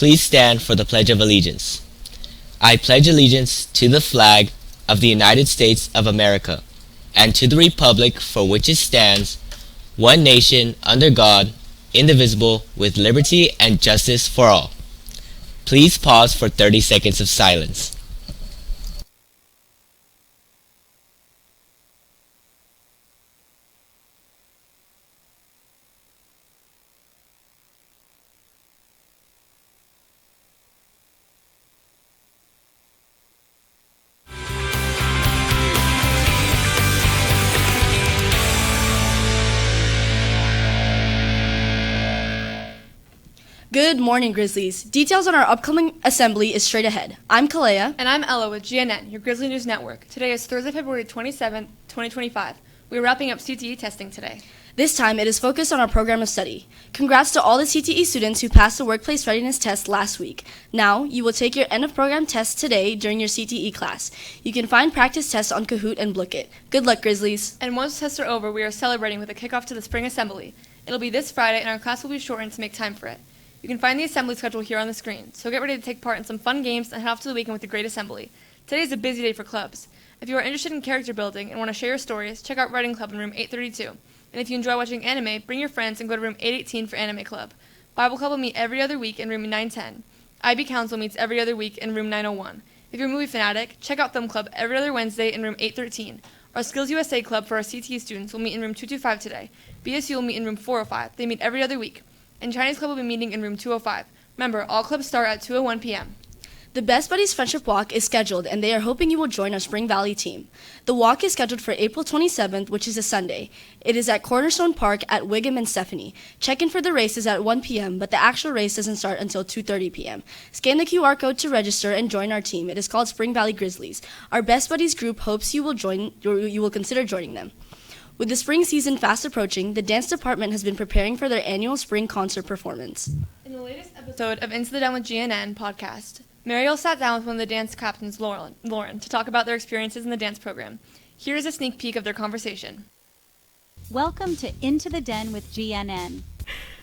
Please stand for the Pledge of Allegiance. I pledge allegiance to the flag of the United States of America and to the republic for which it stands, one nation under God, indivisible, with liberty and justice for all. Please pause for 30 seconds of silence. Good morning, Grizzlies. Details on our upcoming assembly is straight ahead. I'm Kalea. And I'm Ella with GNN, your Grizzly News Network. Today is Thursday, February 27th, 2025. We're wrapping up CTE testing today. This time, it is focused on our program of study. Congrats to all the CTE students who passed the workplace readiness test last week. Now, you will take your end-of-program test today during your CTE class. You can find practice tests on Kahoot and Blooket. Good luck, Grizzlies. And once tests are over, we are celebrating with a kickoff to the spring assembly. It'll be this Friday, and our class will be shortened to make time for it. You can find the assembly schedule here on the screen, so get ready to take part in some fun games and head off to the weekend with a great assembly. Today is a busy day for clubs. If you are interested in character building and want to share your stories, check out Writing Club in room 832. And if you enjoy watching anime, bring your friends and go to room 818 for Anime Club. Bible Club will meet every other week in room 910. IB Council meets every other week in room 901. If you're a movie fanatic, check out Film Club every other Wednesday in room 813. Our Skills USA Club for our CTE students will meet in room 225 today. BSU will meet in room 405. They meet every other week. And Chinese Club will be meeting in room 205. Remember, all clubs start at 2:01 p.m. The Best Buddies Friendship Walk is scheduled, and they are hoping you will join our Spring Valley team. The walk is scheduled for April 27th, which is a Sunday. It is at Cornerstone Park at Wiggum and Stephanie. Check-in for the race is at 1 p.m., but the actual race doesn't start until 2:30 p.m. Scan the QR code to register and join our team. It is called Spring Valley Grizzlies. Our Best Buddies group hopes you will consider joining them. With the spring season fast approaching, the dance department has been preparing for their annual spring concert performance. In the latest episode of Into the Den with GNN podcast, Mariel sat down with one of the dance captains, Lauren, to talk about their experiences in the dance program. Here is a sneak peek of their conversation. Welcome to Into the Den with GNN.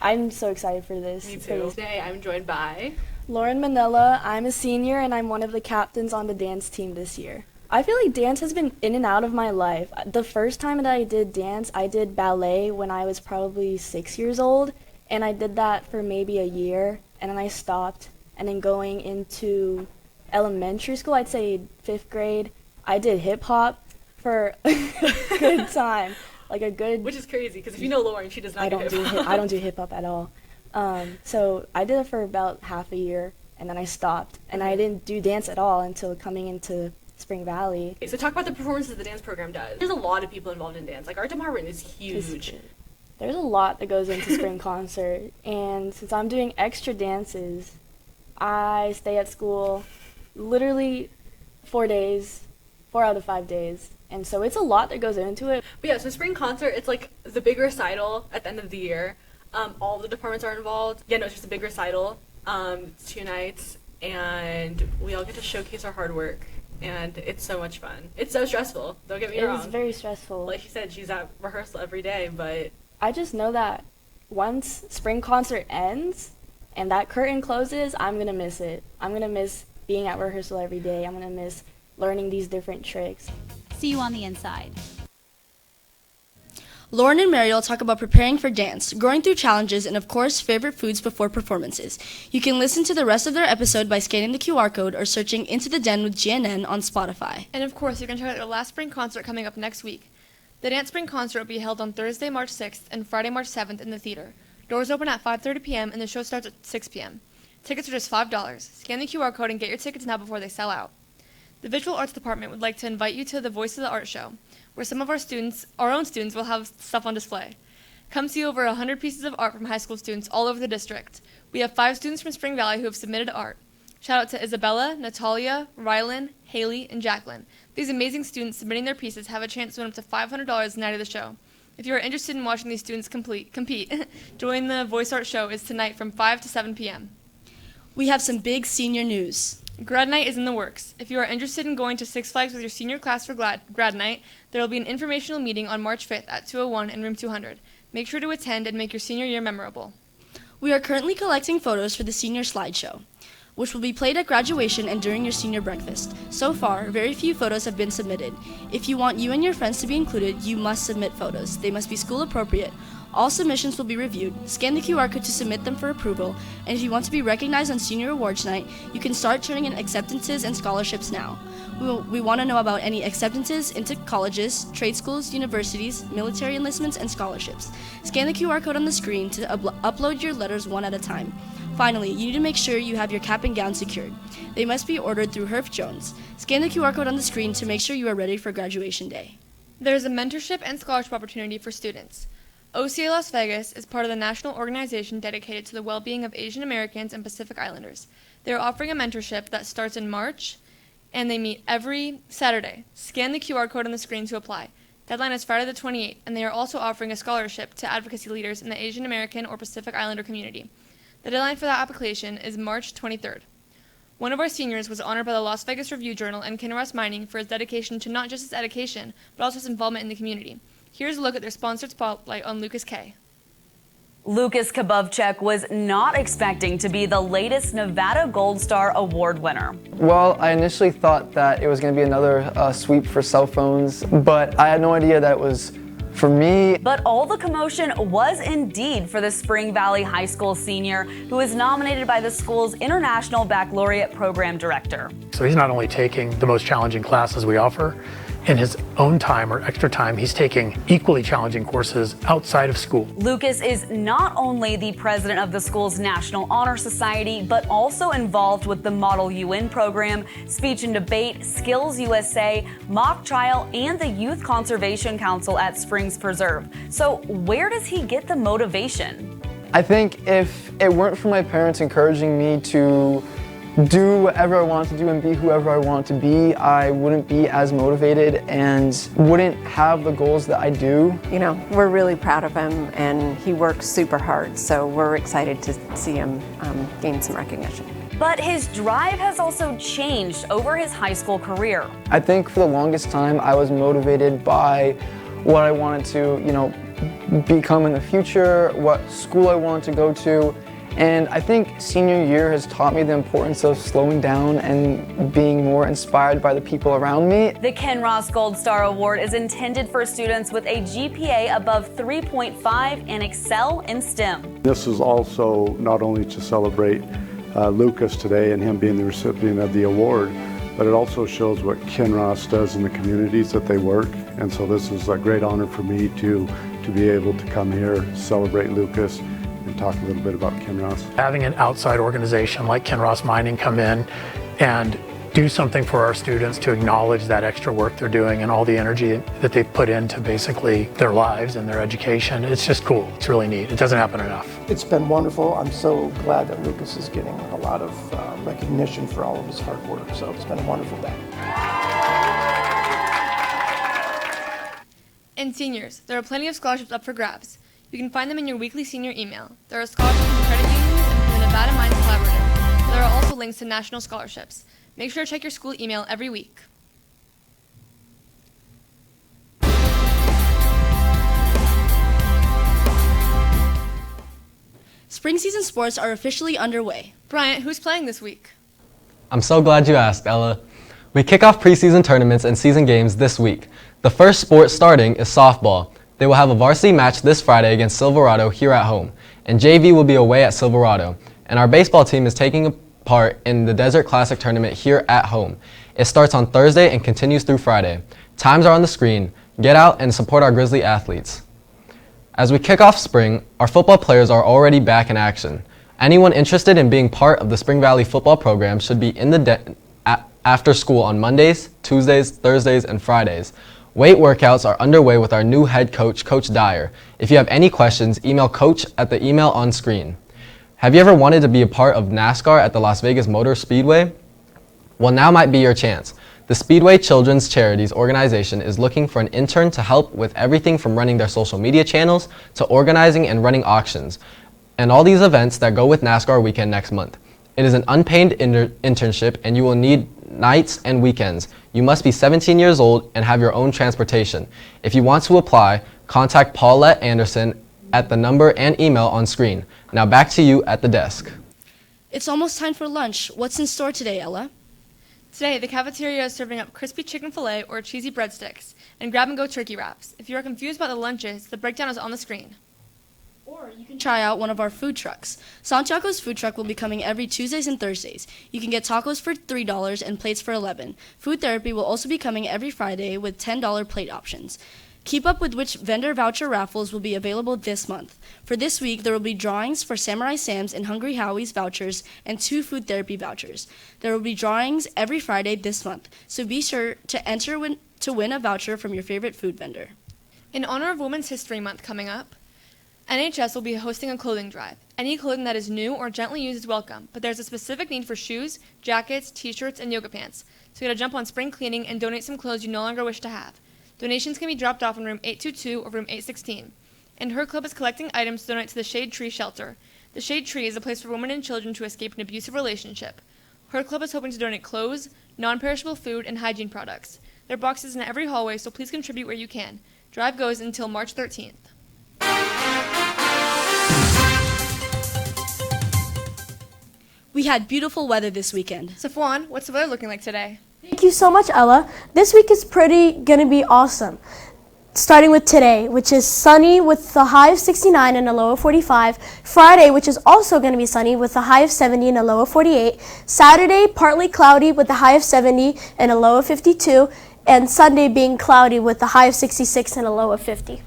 I'm so excited for this. Me too. Today I'm joined by Lauren Manila. I'm a senior and I'm one of the captains on the dance team this year. I feel like dance has been in and out of my life. The first time that I did dance, I did ballet when I was probably 6 years old, and I did that for maybe a year, and then I stopped. And then going into elementary school, I'd say 5th grade, I did hip-hop for a good time. Which is crazy, because if you know Lauren, she does not do hip-hop. I don't do hip-hop at all. So I did it for about half a year, and then I stopped. And I didn't do dance at all until coming into Spring Valley. Okay, so talk about the performances the dance program does. There's a lot of people involved in dance. Like, our department is huge. There's a lot that goes into spring concert, and since I'm doing extra dances, I stay at school literally 4 days, 4 out of 5 days, and so it's a lot that goes into it. But yeah, so spring concert, it's like the big recital at the end of the year. All of the departments are involved. Yeah, no, it's just a big recital. It's 2 nights, and we all get to showcase our hard work. And it's so much fun. It's so stressful. Don't get me wrong. It is very stressful. Like she said, she's at rehearsal every day, but I just know that once spring concert ends and that curtain closes, I'm going to miss it. I'm going to miss being at rehearsal every day. I'm going to miss learning these different tricks. See you on the inside. Lauren and Mariel talk about preparing for dance, going through challenges, and of course, favorite foods before performances. You can listen to the rest of their episode by scanning the QR code or searching Into the Den with GNN on Spotify. And of course, you can check out their last spring concert coming up next week. The Dance Spring Concert will be held on Thursday, March 6th and Friday, March 7th in the theater. Doors open at 5:30 p.m. and the show starts at 6 p.m. Tickets are just $5. Scan the QR code and get your tickets now before they sell out. The Visual Arts Department would like to invite you to the Voice of the Art Show, where some of our own students, will have stuff on display. Come see over 100 pieces of art from high school students all over the district. We have 5 students from Spring Valley who have submitted art. Shout out to Isabella, Natalia, Rylan, Haley, and Jacqueline. These amazing students submitting their pieces have a chance to win up to $500 the night of the show. If you are interested in watching these students compete, join the Voice Art Show is tonight from 5 to 7 p.m. We have some big senior news. Grad Night is in the works. If you are interested in going to Six Flags with your senior class for Grad Night, there will be an informational meeting on March 5th at 2:01 in room 200. Make sure to attend and make your senior year memorable. We are currently collecting photos for the senior slideshow, which will be played at graduation and during your senior breakfast. So far, very few photos have been submitted. If you want you and your friends to be included, you must submit photos. They must be school appropriate. All submissions will be reviewed. Scan the QR code to submit them for approval, and if you want to be recognized on Senior Awards Night, you can start turning in acceptances and scholarships now. We want to know about any acceptances into colleges, trade schools, universities, military enlistments, and scholarships. Scan the QR code on the screen to upload your letters one at a time. Finally, you need to make sure you have your cap and gown secured. They must be ordered through Herf Jones. Scan the QR code on the screen to make sure you are ready for graduation day. There is a mentorship and scholarship opportunity for students. OCA Las Vegas is part of the national organization dedicated to the well-being of Asian Americans and Pacific Islanders. They are offering a mentorship that starts in March, and they meet every Saturday. Scan the QR code on the screen to apply. Deadline is Friday the 28th, and they are also offering a scholarship to advocacy leaders in the Asian American or Pacific Islander community. The deadline for that application is March 23rd. One of our seniors was honored by the Las Vegas Review-Journal and Kinross Mining for his dedication to not just his education, but also his involvement in the community. Here's a look at their sponsored spotlight on Lucas K. Lucas Kabovchek was not expecting to be the latest Nevada Gold Star Award winner. Well, I initially thought that it was going to be another sweep for cell phones, but I had no idea that it was for me. But all the commotion was indeed for the Spring Valley High School senior who was nominated by the school's International Baccalaureate Program Director. So he's not only taking the most challenging classes we offer in his own time or extra time, he's taking equally challenging courses outside of school. Lucas is not only the president of the school's National Honor Society, but also involved with the Model UN program, Speech and Debate, Skills USA, Mock Trial, and the Youth Conservation Council at Springs Preserve. So where does he get the motivation? I think if it weren't for my parents encouraging me to do whatever I want to do and be whoever I want to be, I wouldn't be as motivated and wouldn't have the goals that I do. You know, we're really proud of him and he works super hard, so we're excited to see him gain some recognition. But his drive has also changed over his high school career. I think for the longest time I was motivated by what I wanted to, become in the future, what school I wanted to go to. And I think senior year has taught me the importance of slowing down and being more inspired by the people around me. The Ken Ross Gold Star Award is intended for students with a GPA above 3.5 and excel in STEM. This is also not only to celebrate Lucas today and him being the recipient of the award, but it also shows what Ken Ross does in the communities that they work. And so this is a great honor for me to be able to come here, celebrate Lucas, and talk a little bit about Ken Ross. Having an outside organization like Ken Ross Mining come in and do something for our students to acknowledge that extra work they're doing and all the energy that they've put into basically their lives and their education, it's just cool. It's really neat. It doesn't happen enough. It's been wonderful. I'm so glad that Lucas is getting a lot of recognition for all of his hard work. So it's been a wonderful day. And seniors, there are plenty of scholarships up for grabs. You can find them in your weekly senior email. There are scholarships from credit unions and from the Nevada Mines Collaborative. There are also links to national scholarships. Make sure to check your school email every week. Spring season sports are officially underway. Bryant, who's playing this week? I'm so glad you asked, Ella. We kick off preseason tournaments and season games this week. The first sport starting is softball. They will have a varsity match this Friday against Silverado here at home, and JV will be away at Silverado. And our baseball team is taking part in the Desert Classic tournament here at home. It starts on Thursday and continues through Friday. Times are on the screen. Get out and support our Grizzly athletes. As we kick off spring, our football players are already back in action. Anyone interested in being part of the Spring Valley football program should be in the after school on Mondays, Tuesdays, Thursdays, and Fridays. Weight workouts are underway with our new head coach, Coach Dyer. If you have any questions, email coach at the email on screen. Have you ever wanted to be a part of NASCAR at the Las Vegas Motor Speedway? Well, now might be your chance. The Speedway Children's Charities organization is looking for an intern to help with everything from running their social media channels to organizing and running auctions, and all these events that go with NASCAR weekend next month. It is an unpaid internship, and you will need nights and weekends. You must be 17 years old and have your own transportation. If you want to apply, contact Paulette Anderson at the number and email on screen. Now back to you at the desk. It's almost time for lunch. What's in store today, Ella? Today, the cafeteria is serving up crispy chicken fillet or cheesy breadsticks and grab-and-go turkey wraps. If you are confused about the lunches, the breakdown is on the screen. Or you can try out one of our food trucks. Santiago's food truck will be coming every Tuesdays and Thursdays. You can get tacos for $3 and plates for $11. Food therapy will also be coming every Friday with $10 plate options. Keep up with which vendor voucher raffles will be available this month. For this week, there will be drawings for Samurai Sam's and Hungry Howie's vouchers and 2 food therapy vouchers. There will be drawings every Friday this month, so be sure to enter to win a voucher from your favorite food vendor. In honor of Women's History Month coming up, NHS will be hosting a clothing drive. Any clothing that is new or gently used is welcome, but there's a specific need for shoes, jackets, t-shirts, and yoga pants. So get a jump on spring cleaning and donate some clothes you no longer wish to have. Donations can be dropped off in room 822 or room 816. And her club is collecting items to donate to the Shade Tree Shelter. The Shade Tree is a place for women and children to escape an abusive relationship. Her club is hoping to donate clothes, non-perishable food, and hygiene products. There are boxes in every hallway, so please contribute where you can. Drive goes until March 13th. We had beautiful weather this weekend. Safwan, what's the weather looking like today? Thank you so much, Ella. This week is gonna be awesome. Starting with today, which is sunny with a high of 69 and a low of 45. Friday, which is also going to be sunny with a high of 70 and a low of 48. Saturday, partly cloudy with a high of 70 and a low of 52. And Sunday being cloudy with a high of 66 and a low of 50.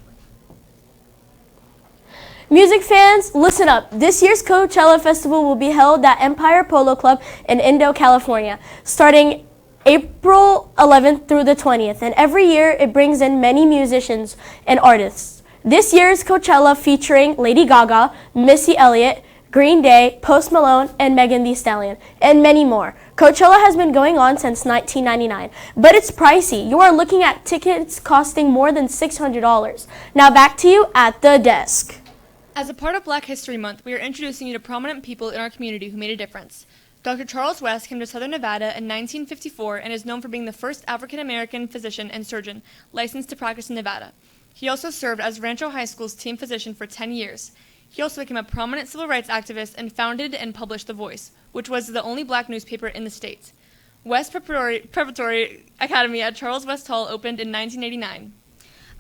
Music fans, listen up. This year's Coachella Festival will be held at Empire Polo Club in Indo, California, starting April 11th through the 20th, and every year it brings in many musicians and artists. This year's Coachella featuring Lady Gaga, Missy Elliott, Green Day, Post Malone, and Megan Thee Stallion, and many more. Coachella has been going on since 1999, but it's pricey. You are looking at tickets costing more than $600. Now back to you at the desk. As a part of Black History Month, we are introducing you to prominent people in our community who made a difference. Dr. Charles West came to Southern Nevada in 1954 and is known for being the first African-American physician and surgeon licensed to practice in Nevada. He also served as Rancho High School's team physician for 10 years. He also became a prominent civil rights activist and founded and published The Voice, which was the only black newspaper in the state. West Preparatory Academy at Charles West Hall opened in 1989.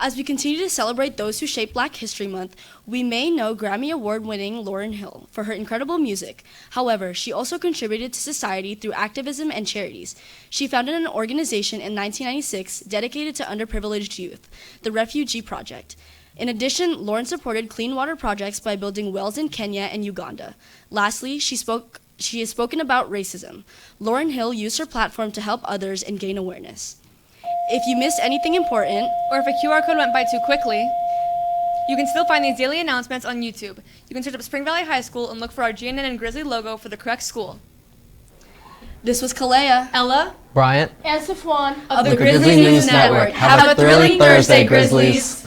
As we continue to celebrate those who shaped Black History Month, we may know Grammy Award-winning Lauryn Hill for her incredible music. However, she also contributed to society through activism and charities. She founded an organization in 1996 dedicated to underprivileged youth, the Refugee Project. In addition, Lauryn supported clean water projects by building wells in Kenya and Uganda. Lastly, she has spoken about racism. Lauryn Hill used her platform to help others and gain awareness. If you missed anything important, or if a QR code went by too quickly, you can still find these daily announcements on YouTube. You can search up Spring Valley High School and look for our GNN and Grizzly logo for the correct school. This was Kalea, Ella, Bryant, and Safwan of the Grizzly News Network. Have a thrilling Thursday, Grizzlies.